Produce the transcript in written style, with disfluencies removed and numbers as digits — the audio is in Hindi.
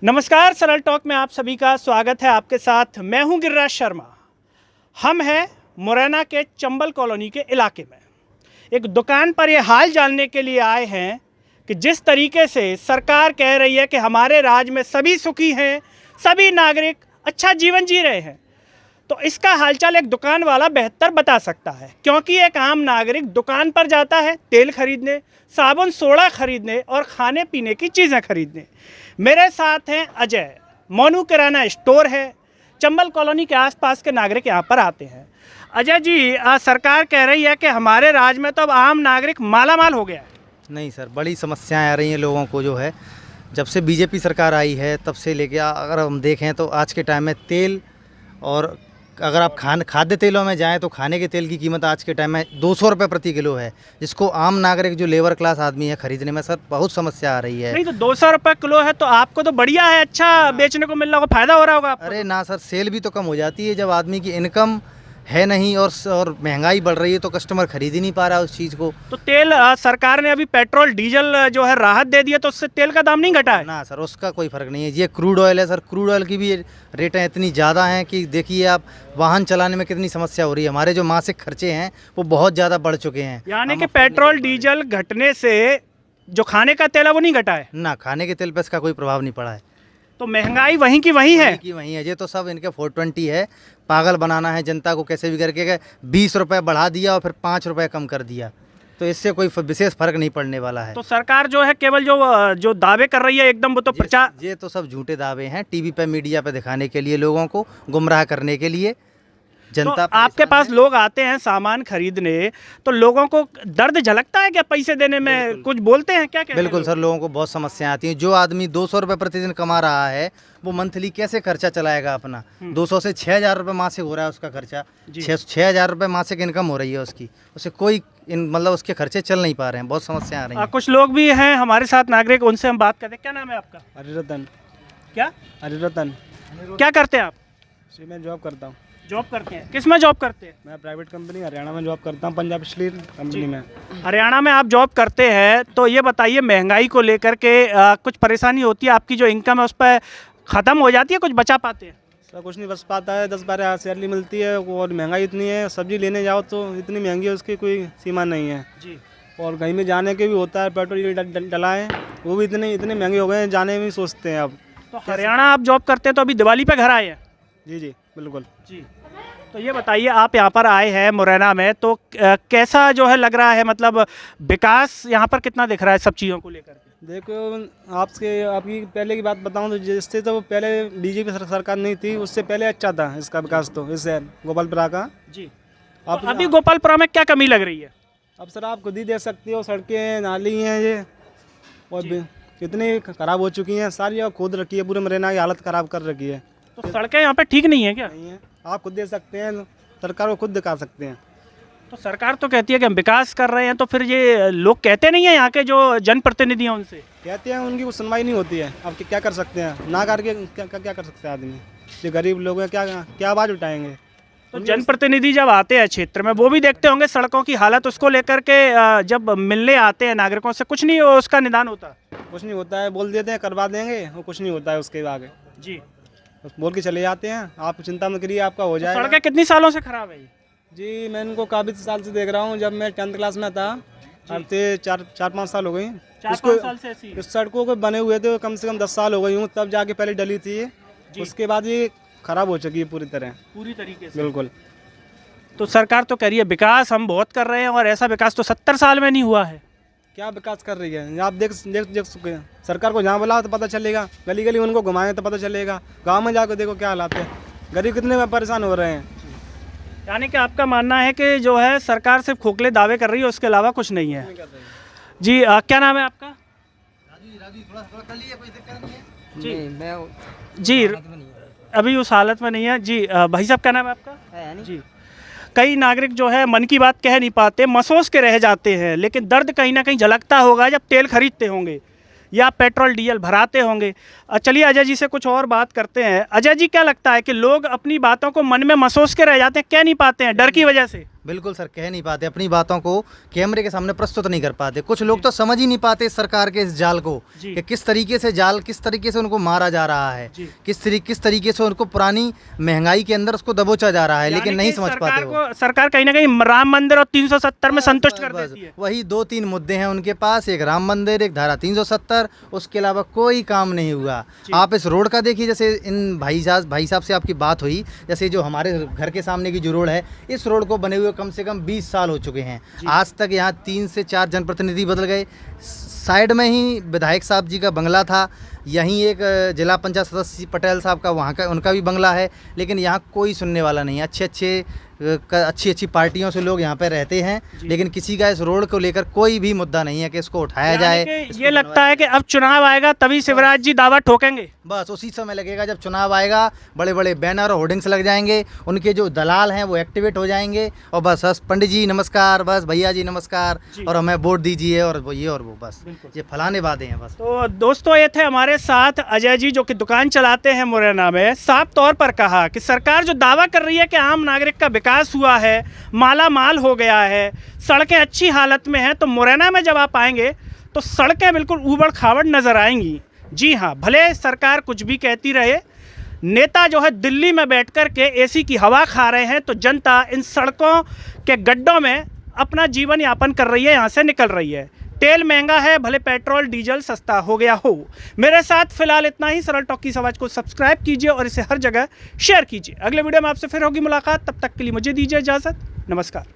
नमस्कार, सरल टॉक में आप सभी का स्वागत है। आपके साथ मैं हूं गिरिराज शर्मा। हम हैं मुरैना के चंबल कॉलोनी के इलाके में। एक दुकान पर ये हाल जानने के लिए आए हैं कि जिस तरीके से सरकार कह रही है कि हमारे राज्य में सभी सुखी हैं, सभी नागरिक अच्छा जीवन जी रहे हैं, तो इसका हालचाल एक दुकान वाला बेहतर बता सकता है। क्योंकि एक आम नागरिक दुकान पर जाता है तेल खरीदने, साबुन सोडा खरीदने और खाने पीने की चीज़ें खरीदने। मेरे साथ हैं अजय। मोनू किराना स्टोर है। चंबल कॉलोनी के आसपास के नागरिक यहाँ पर आते हैं। अजय जी, सरकार कह रही है कि हमारे राज्य में तो अब आम नागरिक मालामाल हो गया है। नहीं सर, बड़ी समस्याएं आ रही हैं लोगों को। जो है जब से बीजेपी सरकार आई है तब से लेके अगर हम देखें तो आज के टाइम में तेल, और अगर आप खाद्य तेलों में जाएं तो खाने के तेल की कीमत आज के टाइम में 200 रुपये प्रति किलो है, जिसको आम नागरिक जो लेबर क्लास आदमी है खरीदने में सर बहुत समस्या आ रही है। नहीं तो 200 रुपये किलो है तो आपको तो बढ़िया है, अच्छा बेचने को मिल रहा होगा, फायदा हो रहा होगा आपको। अरे ना सर, सेल भी तो कम हो जाती है जब आदमी की इनकम है नहीं और महंगाई बढ़ रही है तो कस्टमर खरीद ही नहीं पा रहा है उस चीज़ को। तो तेल सरकार ने अभी पेट्रोल डीजल जो है राहत दे दिया, तो उससे तेल का दाम नहीं घटा है? ना सर, उसका कोई फ़र्क नहीं है। ये क्रूड ऑयल है सर, क्रूड ऑयल की भी रेटें इतनी ज़्यादा हैं कि देखिए आप वाहन चलाने में कितनी समस्या हो रही है। हमारे जो मासिक खर्चे हैं वो बहुत ज़्यादा बढ़ चुके हैं। यानी कि पेट्रोल डीजल घटने से जो खाने का तेल है वो नहीं घटा है? ना, खाने के तेल पर इसका कोई प्रभाव नहीं पड़ा है। तो महंगाई वहीं की वहीं है? वहीं है। ये तो सब इनके 420 है। पागल बनाना है जनता को कैसे भी करके। 20 रुपये बढ़ा दिया और फिर 5 रुपये कम कर दिया, तो इससे कोई विशेष फर्क नहीं पड़ने वाला है। तो सरकार जो है केवल जो दावे कर रही है एकदम, वो तो प्रचार, ये तो सब झूठे दावे हैं, टीवी पे मीडिया पे दिखाने के लिए, लोगों को गुमराह करने के लिए। जनता तो आपके पास लोग आते हैं सामान खरीदने, तो लोगों को दर्द झलकता है क्या पैसे देने में? कुछ बोलते हैं क्या? बिल्कुल सर, लोगों को बहुत समस्याएं आती हैं। जो आदमी 200 रुपये प्रतिदिन कमा रहा है वो मंथली कैसे खर्चा चलाएगा अपना? 200 से 6,000 रुपये मासिक हो रहा है उसका खर्चा। 6,000 रुपये मासिक इनकम हो रही है उसकी, उसे कोई मतलब उसके खर्चे चल नहीं पा रहे हैं। बहुत समस्या आ रही हैं। कुछ लोग भी हैं हमारे साथ नागरिक, उनसे हम बात करते हैं। क्या नाम है आपका? हरिरतन। क्या हरिरतन। क्या करते हैं आप? जी, मैं जॉब करता हूँ। जॉब करते हैं? किस में जॉब करते हैं? मैं प्राइवेट कंपनी हरियाणा में जॉब करता हूँ, पंजाब स्टील कंपनी में। हरियाणा में आप जॉब करते हैं, तो ये बताइए महंगाई को लेकर के कुछ परेशानी होती है? आपकी जो इनकम है उस पर ख़त्म हो जाती है, कुछ बचा पाते हैं? सर कुछ नहीं बच पाता है। 10-12 हज़ार सैलरी मिलती है और महंगाई इतनी है, सब्जी लेने जाओ तो इतनी महंगी है, उसकी कोई सीमा नहीं है जी। और कहीं में जाने के भी होता है, पेट्रोल डलाएँ वो भी इतने महंगे हो गए हैं, जाने में सोचते हैं अब। तो हरियाणा आप जॉब करते हैं, तो अभी दिवाली पे घर आए हैं? जी बिल्कुल। जी। तो ये बताइए, आप यहाँ पर आए हैं मुरैना में, तो कैसा जो है लग रहा है, मतलब विकास यहाँ पर कितना दिख रहा है सब चीज़ों को लेकर के? देखो आपकी पहले की बात बताऊं तो जिससे तो पहले बीजेपी सरकार नहीं थी, उससे पहले अच्छा था इसका विकास, तो इससे गोपालपुरा का। जी। तो अभी गोपालपुरा में क्या कमी लग रही है? अब सर आप खुद ही देख सकते हो, सड़कें नाली हैं ये और कितनी ख़राब हो चुकी हैं, सारी जगह खोद रखी है, पूरे मुरैना की हालत ख़राब कर रखी है। तो सड़कें यहाँ पे ठीक नहीं है क्या? नहीं है, आप खुद देख सकते हैं, सरकार को खुद दिखा सकते हैं। तो सरकार तो कहती है कि हम विकास कर रहे हैं, तो फिर ये लोग कहते नहीं है यहाँ के जो जनप्रतिनिधि हैं उनसे? कहते हैं, उनकी कुछ सुनवाई नहीं होती है। अब क्या कर सकते हैं, ना करके क्या कर सकते हैं आदमी? जो गरीब लोग हैं क्या आवाज़ उठाएंगे? तो जनप्रतिनिधि जब आते हैं क्षेत्र में, वो भी देखते होंगे सड़कों की हालत, उसको लेकर के जब मिलने आते हैं नागरिकों से, कुछ नहीं उसका निदान होता? कुछ नहीं होता है, बोल देते हैं करवा देंगे और कुछ नहीं होता है उसके आगे। जी। बोल के चले जाते हैं, आप चिंता मत करिए, आपका हो जाएगा। सड़कें कितनी सालों से खराब है? जी मैं इनको काफ़ी साल से देख रहा हूँ, जब मैं 10th क्लास में था, अब से 4-5 साल हो गई। 4-5 साल से ऐसी? इस सड़कों को बने हुए थे कम से कम 10 साल हो गई हूँ, तब जाके पहले डली थी, उसके बाद ये खराब हो चुकी है पूरी तरीके से। बिल्कुल। तो सरकार तो कह रही है विकास हम बहुत कर रहे हैं, और ऐसा विकास तो 70 साल में नहीं हुआ है। क्या विकास कर रही है? आप देख सकते हैं, सरकार को जहाँ बुलाओ तो पता चलेगा, गली गली उनको घुमाएं तो पता चलेगा, गांव में जाकर देखो क्या हालात है, गरीब कितने परेशान हो रहे हैं। यानी कि आपका मानना है कि जो है सरकार सिर्फ खोखले दावे कर रही है, उसके अलावा कुछ नहीं है? जी। क्या नाम है आपका? जी। जी, अभी उस हालत में नहीं है। जी। भाई साहब, क्या नाम है आपका? जी। कई नागरिक जो है मन की बात कह नहीं पाते, महसूस के रह जाते हैं, लेकिन दर्द कहीं ना कहीं झलकता होगा जब तेल खरीदते होंगे या पेट्रोल डीजल भराते होंगे। चलिए अजय जी से कुछ और बात करते हैं। अजय जी, क्या लगता है कि लोग अपनी बातों को मन में महसूस के रह जाते हैं, कह नहीं पाते हैं डर की वजह से? बिल्कुल सर, कह नहीं पाते अपनी बातों को, कैमरे के सामने प्रस्तुत नहीं कर पाते। कुछ लोग तो समझ ही नहीं पाते इस सरकार के इस जाल को, जी। कि किस तरीके से उनको मारा जा रहा है, जी। किस तरीके से उनको पुरानी महंगाई के अंदर उसको दबोचा जा रहा है, लेकिन यानी नहीं कि समझ पाते वो। सरकार कहीं ना कहीं राम मंदिर और 370 में संतुष्ट कर बस देती है। वही 2-3 मुद्दे हैं उनके पास, एक राम मंदिर, एक धारा 370, उसके अलावा कोई काम नहीं हुआ। आप इस रोड का देखिए, जैसे इन भाई साहब से आपकी बात हुई, जैसे जो हमारे घर के सामने की जो रोड है, इस रोड को बने हुए कम से कम 20 साल हो चुके हैं। आज तक यहाँ 3 से 4 जनप्रतिनिधि बदल गए। साइड में ही विधायक साहब जी का बंगला था, यहीं एक जिला पंचायत सदस्य पटेल साहब का, वहाँ का उनका भी बंगला है, लेकिन यहाँ कोई सुनने वाला नहीं है। अच्छी पार्टियों से लोग यहाँ पे रहते हैं, लेकिन किसी का इस रोड को लेकर कोई भी मुद्दा नहीं है कि इसको उठाया जाए। ये लगता है कि अब चुनाव आएगा तभी शिवराज जी दावा ठोकेंगे। बस उसी समय लगेगा जब चुनाव आएगा, बड़े बड़े बैनर और होर्डिंग्स लग जाएंगे, उनके जो दलाल हैं वो एक्टिवेट हो जाएंगे, और बस पंडित जी नमस्कार, बस भैया जी नमस्कार, और हमें वोट दीजिए, और वो ये और वो, बस ये फलाने वादे हैं बस। तो दोस्तों, ये थे हमारे साथ अजय जी, जो कि दुकान चलाते हैं मुरैना में। साफ तौर पर कहा कि सरकार जो दावा कर रही है कि आम नागरिक का विकास हुआ है, माला माल हो गया है, सड़कें अच्छी हालत में हैं, तो मुरैना में जब आप आएंगे तो सड़कें बिल्कुल ऊबड़ खाबड़ नजर आएंगी। जी हाँ, भले सरकार कुछ भी कहती रहे, नेता जो है दिल्ली में बैठ कर के एसी की हवा खा रहे हैं, तो जनता इन सड़कों के गड्ढों में अपना जीवन यापन कर रही है, यहाँ से निकल रही है। तेल महंगा है, भले पेट्रोल डीजल सस्ता हो गया हो। मेरे साथ फिलहाल इतना ही। सरल टॉक की आवाज को सब्सक्राइब कीजिए और इसे हर जगह शेयर कीजिए। अगले वीडियो में आपसे फिर होगी मुलाकात, तब तक के लिए मुझे दीजिए इजाज़त। नमस्कार।